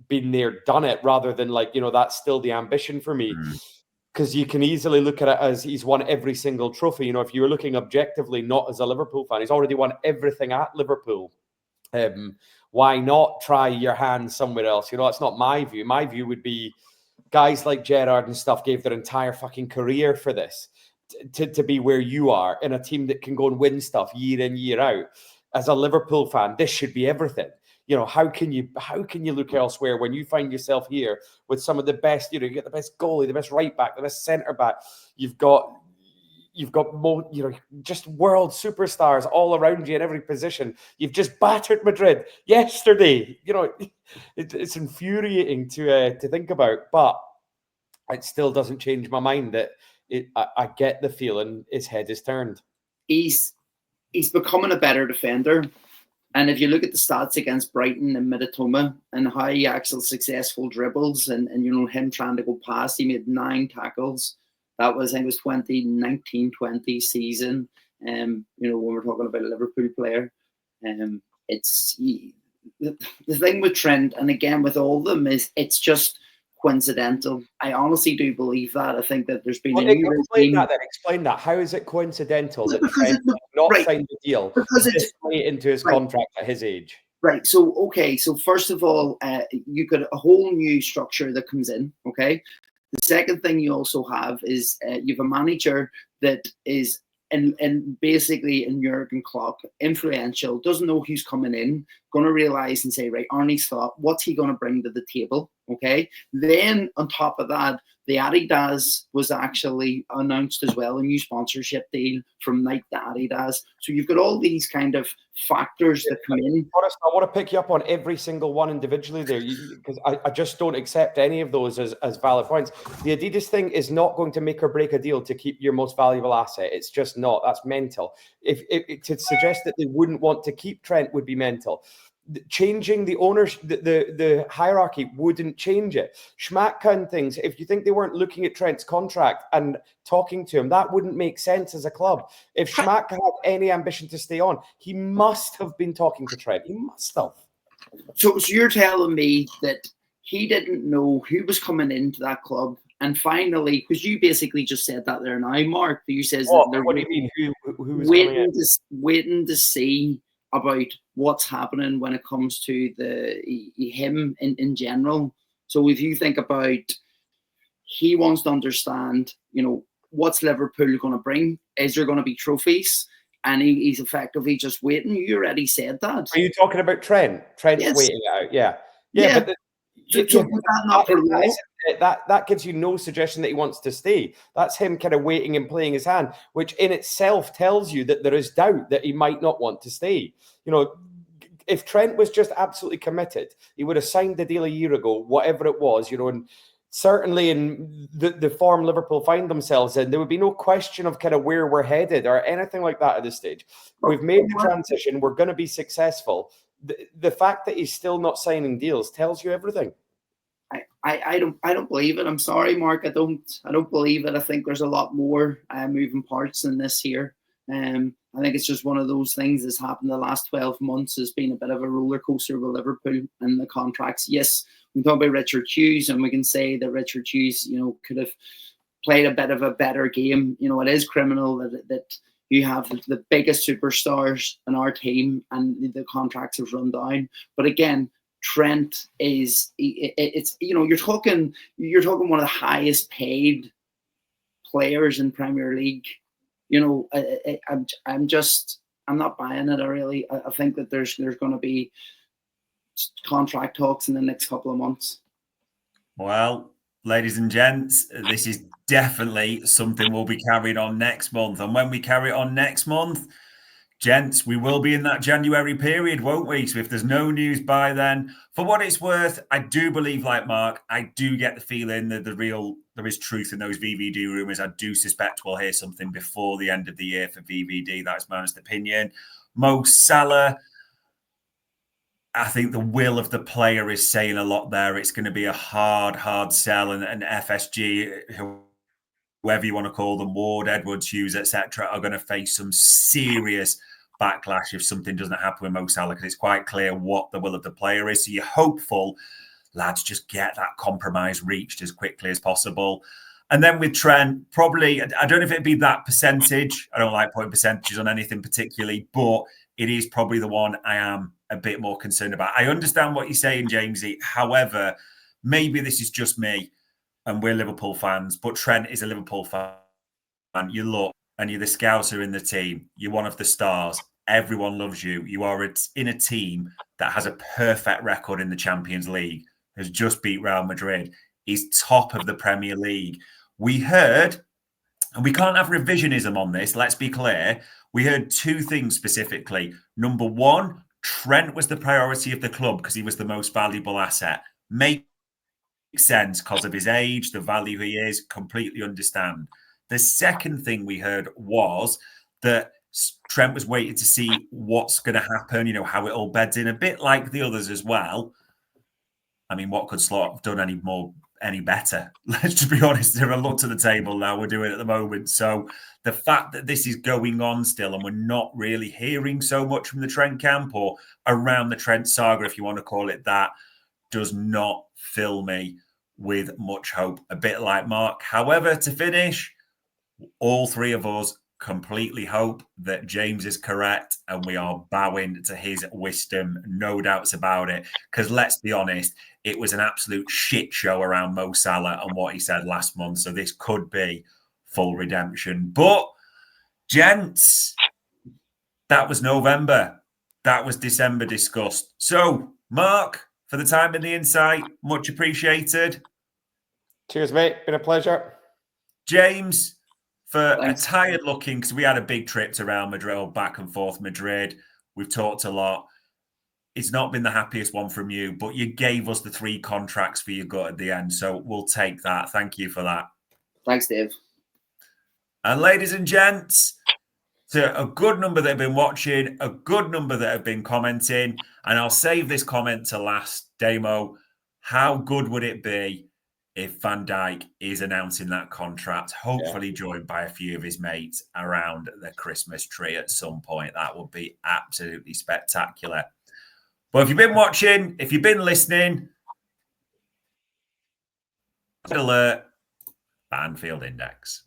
been there, done it, rather than like, that's still the ambition for me. Because you can easily look at it as he's won every single trophy. If you're looking objectively, not as a Liverpool fan, he's already won everything at Liverpool. Why not try your hand somewhere else? It's not my view. My view would be guys like Gerrard and stuff gave their entire fucking career for this, to be where you are in a team that can go and win stuff year in, year out. As a Liverpool fan, this should be everything. How can you look elsewhere when you find yourself here with some of the best? You get the best goalie, the best right back, the best centre back. You've got more, just world superstars all around you in every position. You've just battered Madrid yesterday. It's infuriating to think about, but it still doesn't change my mind that I get the feeling his head is turned. He's becoming a better defender. And if you look at the stats against Brighton and Mitoma and how he actually successful dribbles and him trying to go past, he made 9 tackles. That was, I think it was 2019-20 season. When we're talking about a Liverpool player, it's the thing with Trent, and again with all of them, is it's just coincidental. I honestly do believe that. I think that there's been Explain that. How is it coincidental that Trent not signed the deal because it's into his contract at his age? Right. So first of all, you got a whole new structure that comes in. Okay. The second thing you also have is you have a manager that is and basically in Jurgen Klopp, influential, doesn't know who's coming in, going to realize and say, right, Arnie's thought, what's he going to bring to the table? Okay. Then on top of that, the Adidas was actually announced as well, a new sponsorship deal from Nike to Adidas. So you've got all these kind of factors that come in. Honest, I want to pick you up on every single one individually there, because I just don't accept any of those as valid points. The Adidas thing is not going to make or break a deal to keep your most valuable asset. It's just not. That's mental. If to suggest that they wouldn't want to keep Trent would be mental. Changing the ownership, the hierarchy wouldn't change it. Schmaka and things, if you think they weren't looking at Trent's contract and talking to him, that wouldn't make sense as a club. If Schmaka had any ambition to stay on, he must have been talking to Trent. He must have. So you're telling me that he didn't know who was coming into that club, and finally, because you basically just said that there now, Mark, you says that they're what do you mean? Who was waiting to see about what's happening when it comes to him in general. So if you think about, he wants to understand, what's Liverpool going to bring? Is there going to be trophies? And he's effectively just waiting. You already said that. Are you talking about Trent? Trent's waiting it out, yeah. But that gives you no suggestion that he wants to stay. That's him kind of waiting and playing his hand, which in itself tells you that there is doubt that he might not want to stay. If Trent was just absolutely committed, he would have signed the deal a year ago, whatever it was, and certainly in the form Liverpool find themselves in, there would be no question of kind of where we're headed or anything like that at this stage. We've made the transition. We're going to be successful. The fact that he's still not signing deals tells you everything. I don't believe it. I'm sorry, Mark. I don't believe it. I think there's a lot more moving parts in this here. I think it's just one of those things that's happened the last 12 months. Has been a bit of a roller coaster with Liverpool and the contracts. Yes, we can talk about Richard Hughes, and we can say that Richard Hughes, could have played a bit of a better game. It is criminal that you have the biggest superstars in our team and the contracts have run down. But again, Trent is you're talking one of the highest paid players in Premier League. I'm not buying it. I think that there's going to be contract talks in the next couple of months. Well, ladies and gents, this is definitely something we'll be carrying on next month. And when we carry it on next month, gents, we will be in that January period, won't we? So if there's no news by then, for what it's worth, I do believe, like Mark, I do get the feeling that there is truth in those VVD rumours. I do suspect we'll hear something before the end of the year for VVD. That's my honest opinion. Mo Salah, I think the will of the player is saying a lot there. It's going to be a hard sell, and FSG, whoever you want to call them, Ward, Edwards, Hughes, etc., are going to face some serious backlash if something doesn't happen with Mo Salah, because it's quite clear what the will of the player is. So you're hopeful, lads, just get that compromise reached as quickly as possible. And then with Trent, probably, I don't know if it'd be that percentage. I don't like putting percentages on anything particularly, but it is probably the one I am a bit more concerned about. I understand what you're saying, Jamesy. However, maybe this is just me, and we're Liverpool fans, but Trent is a Liverpool fan. You look, and you're the scouser in the team. You're one of the stars. Everyone loves you. You are in a team that has a perfect record in the Champions League, has just beat Real Madrid, is top of the Premier League. We heard, and we can't have revisionism on this, let's be clear, we heard two things specifically. Number one, Trent was the priority of the club because he was the most valuable asset. Makes sense because of his age, the value he is, completely understand. The second thing we heard was that Trent was waiting to see what's going to happen, how it all beds in, a bit like the others as well. I mean, what could Slot have done any better? Let's just be honest. They're a lot to the table now. We're doing it at the moment. So the fact that this is going on still and we're not really hearing so much from the Trent camp or around the Trent saga, if you want to call it that, does not fill me with much hope. A bit like Mark. However, to finish, all three of us completely hope that James is correct and we are bowing to his wisdom. No doubts about it. Because let's be honest, it was an absolute shit show around Mo Salah and what he said last month. So this could be full redemption. But, gents, that was November. That was December discussed. So, Mark, for the time and the insight, much appreciated. Cheers, mate. Been a pleasure. James, for Thanks. a tired looking, because we had a big trip to Real Madrid, back and forth Madrid. We've talked a lot. It's not been the happiest one from you, but you gave us the 3 contracts for your gut at the end. So we'll take that. Thank you for that. Thanks, Dave. And ladies and gents, to a good number that have been watching, a good number that have been commenting, and I'll save this comment to last, Damo. How good would it be if Van Dijk is announcing that contract, hopefully joined by a few of his mates around the Christmas tree at some point? That would be absolutely spectacular. But if you've been watching, if you've been listening, alert, Anfield Index.